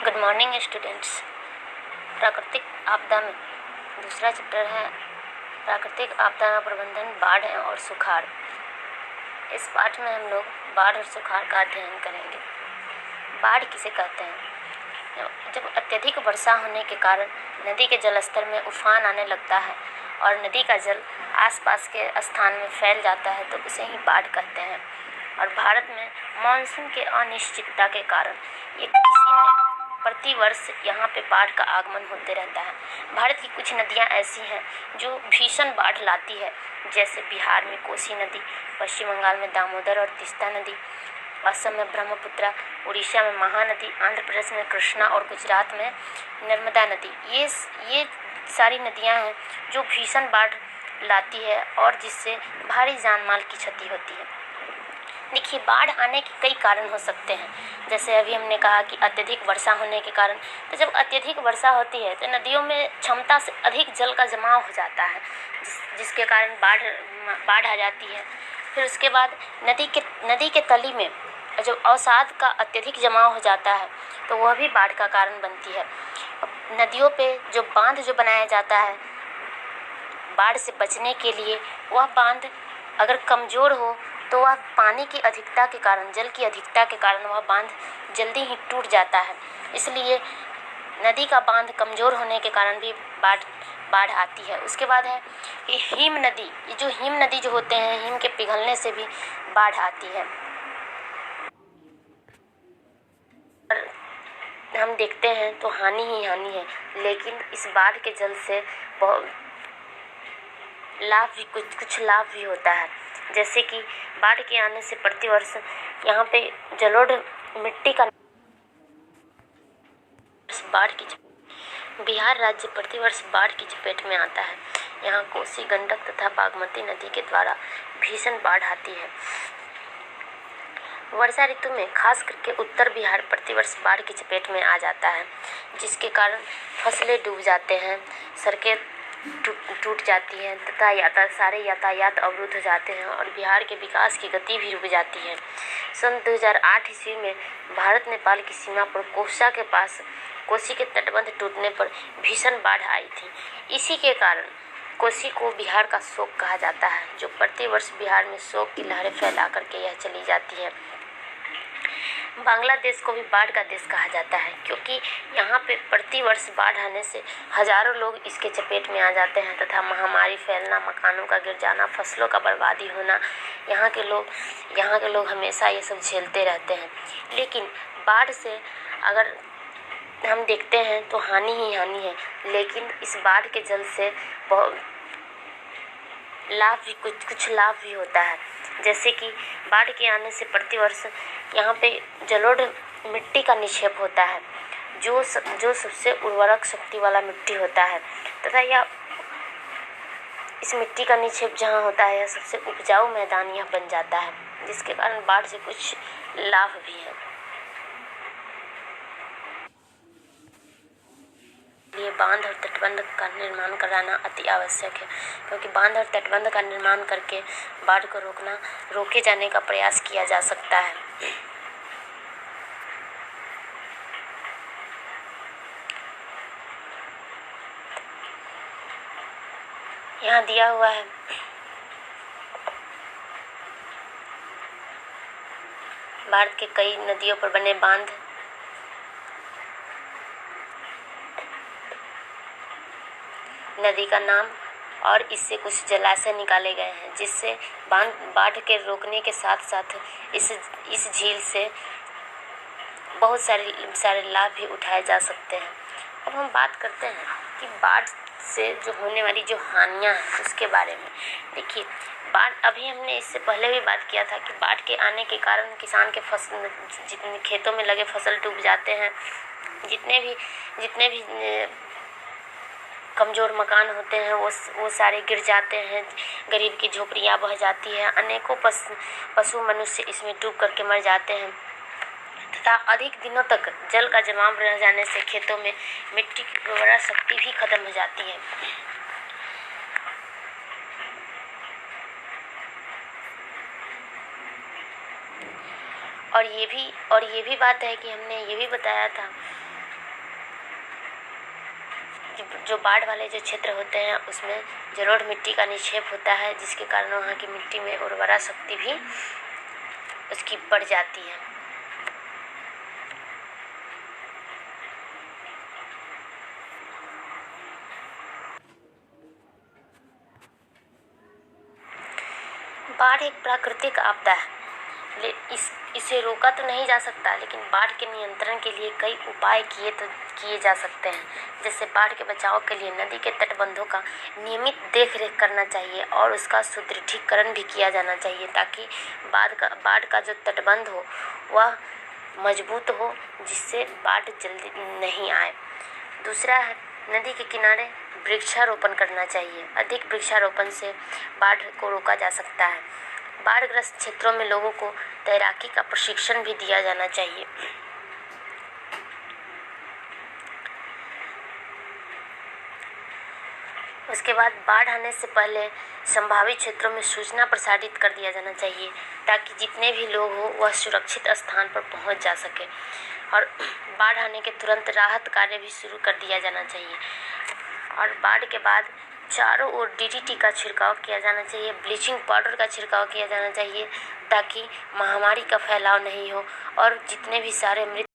Good morning students. प्राकृतिक आपदा में दूसरा चैप्टर है प्राकृतिक आपदा का प्रबंधन, बाढ़ और सुखाड़। इस पाठ में हम लोग बाढ़ और सुखाड़ का अध्ययन करेंगे। बाढ़ किसे कहते हैं? जब अत्यधिक वर्षा होने के कारण नदी के जलस्तर में उफान आने लगता है और नदी का जल आसपास के स्थान में फैल जाता है तो उसे ही बाढ़ कहते हैं। और भारत में मानसून के अनिश्चितता के कारण ये किसी में प्रतिवर्ष यहाँ पे बाढ़ का आगमन होते रहता है। भारत की कुछ नदियाँ ऐसी हैं जो भीषण बाढ़ लाती है, जैसे बिहार में कोसी नदी, पश्चिम बंगाल में दामोदर और तीस्ता नदी, असम में ब्रह्मपुत्रा, उड़ीसा में महानदी, आंध्र प्रदेश में कृष्णा और गुजरात में नर्मदा नदी। ये सारी नदियाँ हैं जो भीषण बाढ़ लाती है और जिससे भारी जान माल की क्षति होती है। देखिए, बाढ़ आने के कई कारण हो सकते हैं। जैसे अभी हमने कहा कि अत्यधिक वर्षा होने के कारण, तो जब अत्यधिक वर्षा होती है तो नदियों में क्षमता से अधिक जल का जमाव हो जाता है, जिसके कारण बाढ़ आ जाती है। फिर उसके बाद नदी के तली में जब अवसाद का अत्यधिक जमाव हो जाता है तो वह भी बाढ़ का कारण बनती है। नदियों पे जो बांध बनाया जाता है बाढ़ से बचने के लिए, वह बांध अगर कमज़ोर हो तो वह पानी की अधिकता के कारण, जल की अधिकता के कारण वह बांध जल्दी ही टूट जाता है। इसलिए नदी का बांध कमज़ोर होने के कारण भी बाढ़ आती है। उसके बाद है ये हिम नदी। ये जो हिम नदी जो होते हैं, हिम के पिघलने से भी बाढ़ आती है। हम देखते हैं तो हानि ही हानि है, लेकिन इस बाढ़ के जल से बहुत कुछ लाभ भी होता है। जैसे कि बाढ़ के आने से प्रतिवर्ष यहाँ पे जलोढ़ मिट्टी का बिहार राज्य प्रतिवर्ष बाढ़ की चपेट में आता है। यहाँ कोसी, गंडक तथा बागमती नदी के द्वारा भीषण बाढ़ आती है। वर्षा ऋतु में खास करके उत्तर बिहार प्रतिवर्ष बाढ़ की चपेट में आ जाता है, जिसके कारण फसलें डूब जाते हैं, सड़कें टूट जाती हैं तथा सारे यातायात अवरुद्ध हो जाते हैं और बिहार के विकास की गति भी रुक जाती है। सन 2008 ईस्वी में भारत नेपाल की सीमा पर कोसा के पास कोसी के तटबंध टूटने पर भीषण बाढ़ आई थी। इसी के कारण कोसी को बिहार का शोक कहा जाता है, जो प्रतिवर्ष बिहार में शोक की लहरें फैला करके यह चली जाती है। बांग्लादेश को भी बाढ़ का देश कहा जाता है, क्योंकि यहाँ पे प्रतिवर्ष बाढ़ आने से हजारों लोग इसके चपेट में आ जाते हैं तथा महामारी फैलना, मकानों का गिर जाना, फसलों का बर्बादी होना, यहाँ के लोग हमेशा ये सब झेलते रहते हैं। लेकिन बाढ़ से अगर हम देखते हैं तो हानि ही हानि है, लेकिन इस बाढ़ के जल से बहुत कुछ लाभ भी होता है। जैसे कि बाढ़ के आने से प्रतिवर्ष यहाँ पे जलोढ़ मिट्टी का निक्षेप होता है, जो सबसे उर्वरक शक्ति वाला मिट्टी होता है तथा यह इस मिट्टी का निक्षेप जहाँ होता है, यह सबसे उपजाऊ मैदान यह बन जाता है, जिसके कारण बाढ़ से कुछ लाभ भी है। लिए बांध और तटबंध का निर्माण कराना अति आवश्यक है, क्योंकि बांध और तटबंध का निर्माण करके बाढ़ को रोके जाने का प्रयास किया जा सकता है। यहाँ दिया हुआ है भारत के कई नदियों पर बने बांध। नदी का नाम और इससे कुछ जलाशय निकाले गए हैं, जिससे बाढ़ के रोकने के साथ साथ इस झील से बहुत सारे लाभ भी उठाए जा सकते हैं। अब हम बात करते हैं कि बाढ़ से जो होने वाली जो हानियां हैं उसके बारे में। देखिए, बाढ़, अभी हमने इससे पहले भी बात किया था कि बाढ़ के आने के कारण किसान के जितने खेतों में लगे फसल डूब जाते हैं, जितने भी कमज़ोर मकान होते हैं वो सारे गिर जाते हैं, गरीब की झोपड़ियाँ बह जाती है, अनेकों पशु मनुष्य इसमें डूब करके मर जाते हैं तथा अधिक दिनों तक जल का जमाव रह जाने से खेतों में मिट्टी की उर्वरा शक्ति भी खत्म हो जाती है। और ये भी बात है कि हमने ये भी बताया था जो बाढ़ वाले जो क्षेत्र होते हैं उसमें जलोढ़ मिट्टी का निक्षेप होता है, जिसके कारण वहाँ की मिट्टी में उर्वरा शक्ति भी उसकी बढ़ जाती है। बाढ़ एक प्राकृतिक आपदा है। इसे रोका तो नहीं जा सकता, लेकिन बाढ़ के नियंत्रण के लिए कई उपाय किए जा सकते हैं। जैसे बाढ़ के बचाव के लिए नदी के तटबंधों का नियमित देखरेख करना चाहिए और उसका सुदृढ़ीकरण भी किया जाना चाहिए, ताकि बाढ़ का जो तटबंध हो वह मजबूत हो, जिससे बाढ़ जल्दी नहीं आए। दूसरा है, नदी के किनारे वृक्षारोपण करना चाहिए। अधिक वृक्षारोपण से बाढ़ को रोका जा सकता है। बाढ़ग्रस्त क्षेत्रों में लोगों को तैराकी का प्रशिक्षण भी दिया जाना चाहिए। उसके बाद बाढ़ आने से पहले संभावित क्षेत्रों में सूचना प्रसारित कर दिया जाना चाहिए, ताकि जितने भी लोग हो वह सुरक्षित स्थान पर पहुंच जा सके। और बाढ़ आने के तुरंत राहत कार्य भी शुरू कर दिया जाना चाहिए। और बाढ़ के बाद चारों ओर DDT का छिड़काव किया जाना चाहिए, ब्लीचिंग पाउडर का छिड़काव किया जाना चाहिए, ताकि महामारी का फैलाव नहीं हो और जितने भी सारे मृत